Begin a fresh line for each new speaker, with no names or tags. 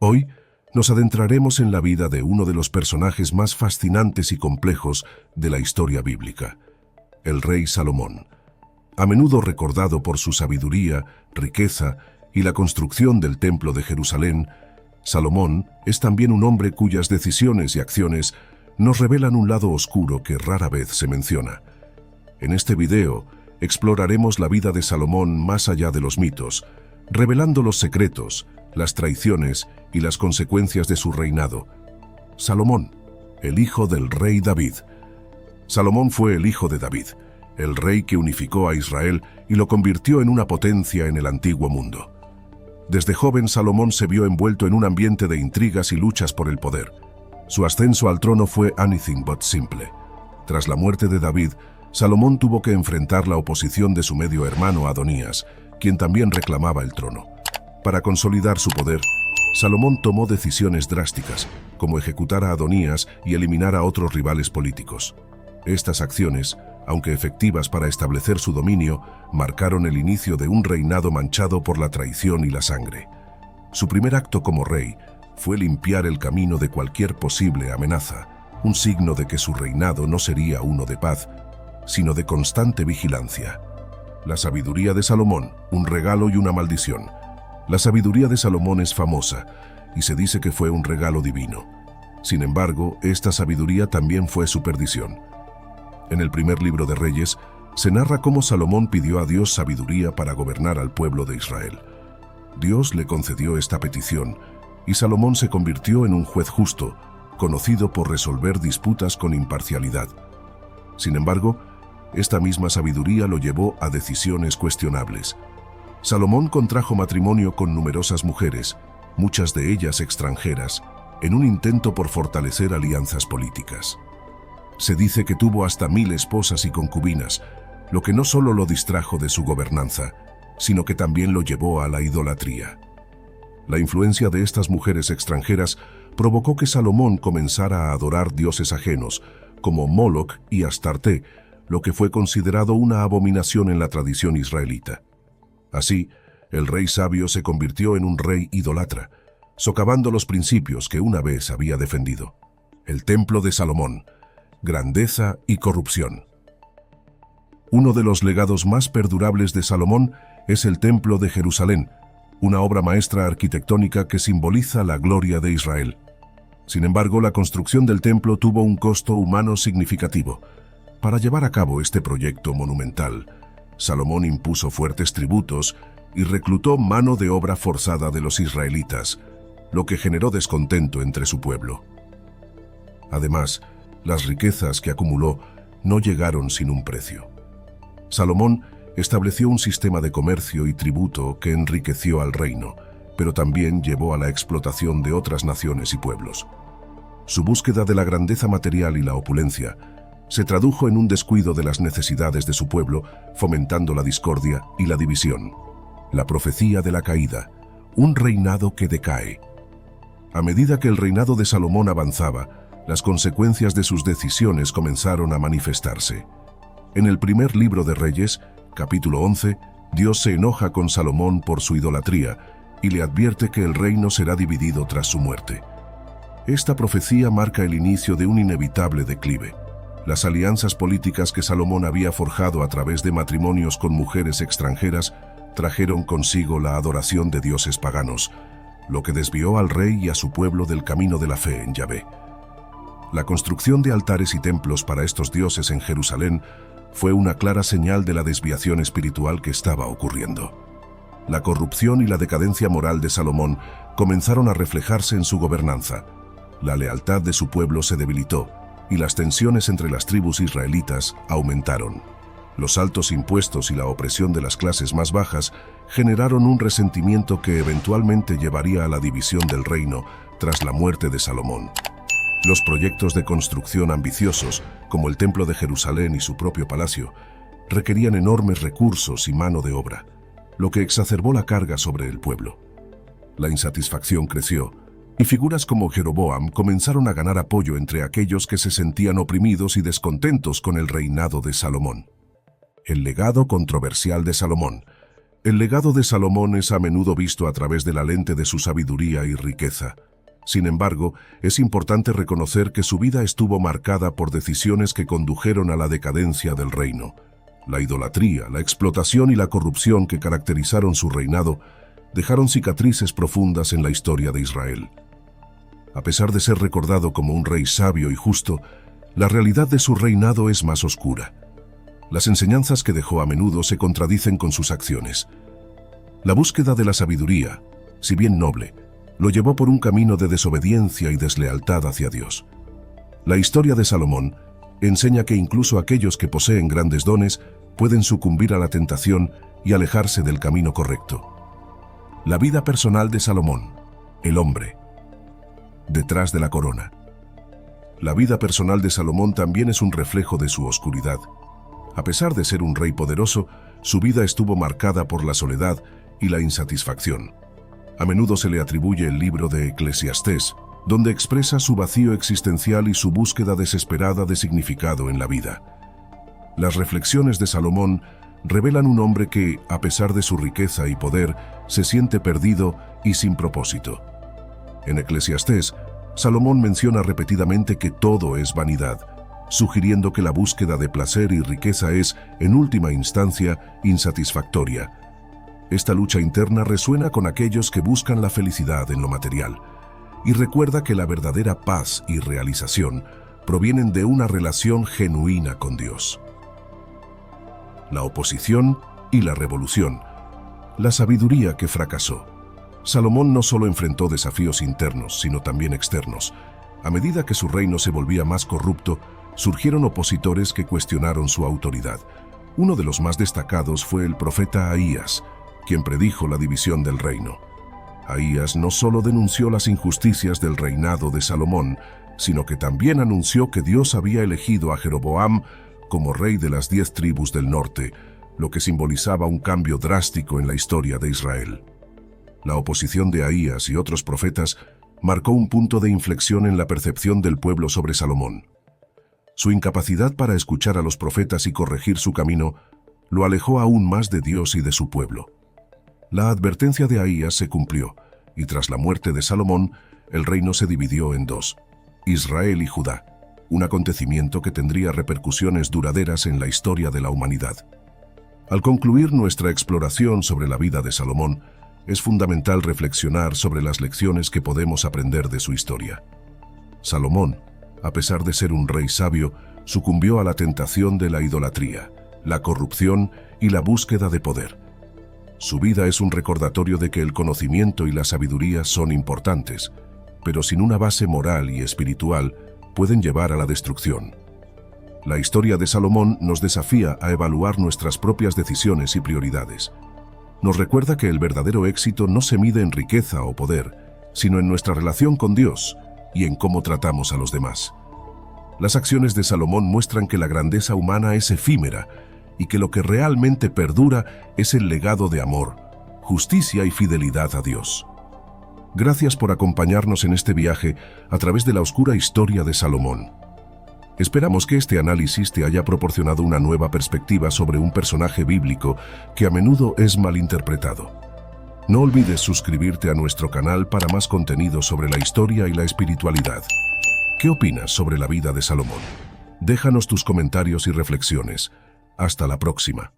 Hoy nos adentraremos en la vida de uno de los personajes más fascinantes y complejos de la historia bíblica, el rey Salomón. A menudo recordado por su sabiduría, riqueza y la construcción del Templo de Jerusalén, Salomón es también un hombre cuyas decisiones y acciones nos revelan un lado oscuro que rara vez se menciona. En este video exploraremos la vida de Salomón más allá de los mitos, revelando los secretos, las traiciones y las consecuencias de su reinado. Salomón, el hijo del rey David. Salomón fue el hijo de David, el rey que unificó a Israel y lo convirtió en una potencia en el antiguo mundo. Desde joven, Salomón se vio envuelto en un ambiente de intrigas y luchas por el poder. Su ascenso al trono fue anything but simple. Tras la muerte de David, Salomón tuvo que enfrentar la oposición de su medio hermano Adonías, quien también reclamaba el trono. Para consolidar su poder, Salomón tomó decisiones drásticas, como ejecutar a Adonías y eliminar a otros rivales políticos. Estas acciones, aunque efectivas para establecer su dominio, marcaron el inicio de un reinado manchado por la traición y la sangre. Su primer acto como rey fue limpiar el camino de cualquier posible amenaza, un signo de que su reinado no sería uno de paz, sino de constante vigilancia. La sabiduría de Salomón, un regalo y una maldición. La sabiduría de Salomón es famosa, y se dice que fue un regalo divino. Sin embargo, esta sabiduría también fue su perdición. En el primer libro de Reyes, se narra cómo Salomón pidió a Dios sabiduría para gobernar al pueblo de Israel. Dios le concedió esta petición, y Salomón se convirtió en un juez justo, conocido por resolver disputas con imparcialidad. Sin embargo, esta misma sabiduría lo llevó a decisiones cuestionables. Salomón contrajo matrimonio con numerosas mujeres, muchas de ellas extranjeras, en un intento por fortalecer alianzas políticas. Se dice que tuvo hasta 1000 esposas y concubinas, lo que no solo lo distrajo de su gobernanza, sino que también lo llevó a la idolatría. La influencia de estas mujeres extranjeras provocó que Salomón comenzara a adorar dioses ajenos, como Moloch y Astarte, lo que fue considerado una abominación en la tradición israelita. Así, el rey sabio se convirtió en un rey idólatra, socavando los principios que una vez había defendido. El Templo de Salomón, grandeza y corrupción. Uno de los legados más perdurables de Salomón es el Templo de Jerusalén, una obra maestra arquitectónica que simboliza la gloria de Israel. Sin embargo, la construcción del templo tuvo un costo humano significativo. Para llevar a cabo este proyecto monumental, Salomón impuso fuertes tributos y reclutó mano de obra forzada de los israelitas, lo que generó descontento entre su pueblo. Además, las riquezas que acumuló no llegaron sin un precio. Salomón estableció un sistema de comercio y tributo que enriqueció al reino, pero también llevó a la explotación de otras naciones y pueblos. Su búsqueda de la grandeza material y la opulencia se tradujo en un descuido de las necesidades de su pueblo, fomentando la discordia y la división. La profecía de la caída, un reinado que decae. A medida que el reinado de Salomón avanzaba, las consecuencias de sus decisiones comenzaron a manifestarse. En el primer libro de Reyes, capítulo 11, Dios se enoja con Salomón por su idolatría y le advierte que el reino será dividido tras su muerte. Esta profecía marca el inicio de un inevitable declive. Las alianzas políticas que Salomón había forjado a través de matrimonios con mujeres extranjeras trajeron consigo la adoración de dioses paganos, lo que desvió al rey y a su pueblo del camino de la fe en Yahvé. La construcción de altares y templos para estos dioses en Jerusalén fue una clara señal de la desviación espiritual que estaba ocurriendo. La corrupción y la decadencia moral de Salomón comenzaron a reflejarse en su gobernanza. La lealtad de su pueblo se debilitó y las tensiones entre las tribus israelitas aumentaron. Los altos impuestos y la opresión de las clases más bajas generaron un resentimiento que eventualmente llevaría a la división del reino tras la muerte de Salomón. Los proyectos de construcción ambiciosos, como el Templo de Jerusalén y su propio palacio, requerían enormes recursos y mano de obra, lo que exacerbó la carga sobre el pueblo. La insatisfacción creció, y figuras como Jeroboam comenzaron a ganar apoyo entre aquellos que se sentían oprimidos y descontentos con el reinado de Salomón. El legado controversial de Salomón. El legado de Salomón es a menudo visto a través de la lente de su sabiduría y riqueza. Sin embargo, es importante reconocer que su vida estuvo marcada por decisiones que condujeron a la decadencia del reino. La idolatría, la explotación y la corrupción que caracterizaron su reinado dejaron cicatrices profundas en la historia de Israel. A pesar de ser recordado como un rey sabio y justo, la realidad de su reinado es más oscura. Las enseñanzas que dejó a menudo se contradicen con sus acciones. La búsqueda de la sabiduría, si bien noble, lo llevó por un camino de desobediencia y deslealtad hacia Dios. La historia de Salomón enseña que incluso aquellos que poseen grandes dones pueden sucumbir a la tentación y alejarse del camino correcto. La vida personal de Salomón, el hombre, detrás de la corona. La vida personal de Salomón también es un reflejo de su oscuridad. A pesar de ser un rey poderoso, su vida estuvo marcada por la soledad y la insatisfacción. A menudo se le atribuye el libro de Eclesiastés, donde expresa su vacío existencial y su búsqueda desesperada de significado en la vida. Las reflexiones de Salomón revelan un hombre que, a pesar de su riqueza y poder, se siente perdido y sin propósito. En Eclesiastés, Salomón menciona repetidamente que todo es vanidad, sugiriendo que la búsqueda de placer y riqueza es, en última instancia, insatisfactoria. Esta lucha interna resuena con aquellos que buscan la felicidad en lo material, y recuerda que la verdadera paz y realización provienen de una relación genuina con Dios. La oposición y la revolución. La sabiduría que fracasó. Salomón no solo enfrentó desafíos internos, sino también externos. A medida que su reino se volvía más corrupto, surgieron opositores que cuestionaron su autoridad. Uno de los más destacados fue el profeta Ahías, quien predijo la división del reino. Ahías no solo denunció las injusticias del reinado de Salomón, sino que también anunció que Dios había elegido a Jeroboam como rey de las 10 tribus del norte, lo que simbolizaba un cambio drástico en la historia de Israel. La oposición de Ahías y otros profetas marcó un punto de inflexión en la percepción del pueblo sobre Salomón. Su incapacidad para escuchar a los profetas y corregir su camino lo alejó aún más de Dios y de su pueblo. La advertencia de Ahías se cumplió, y tras la muerte de Salomón, el reino se dividió en dos: Israel y Judá, un acontecimiento que tendría repercusiones duraderas en la historia de la humanidad. Al concluir nuestra exploración sobre la vida de Salomón, es fundamental reflexionar sobre las lecciones que podemos aprender de su historia. Salomón, a pesar de ser un rey sabio, sucumbió a la tentación de la idolatría, la corrupción y la búsqueda de poder. Su vida es un recordatorio de que el conocimiento y la sabiduría son importantes, pero sin una base moral y espiritual pueden llevar a la destrucción. La historia de Salomón nos desafía a evaluar nuestras propias decisiones y prioridades. Nos recuerda que el verdadero éxito no se mide en riqueza o poder, sino en nuestra relación con Dios y en cómo tratamos a los demás. Las acciones de Salomón muestran que la grandeza humana es efímera y que lo que realmente perdura es el legado de amor, justicia y fidelidad a Dios. Gracias por acompañarnos en este viaje a través de la oscura historia de Salomón. Esperamos que este análisis te haya proporcionado una nueva perspectiva sobre un personaje bíblico que a menudo es malinterpretado. No olvides suscribirte a nuestro canal para más contenido sobre la historia y la espiritualidad. ¿Qué opinas sobre la vida de Salomón? Déjanos tus comentarios y reflexiones. Hasta la próxima.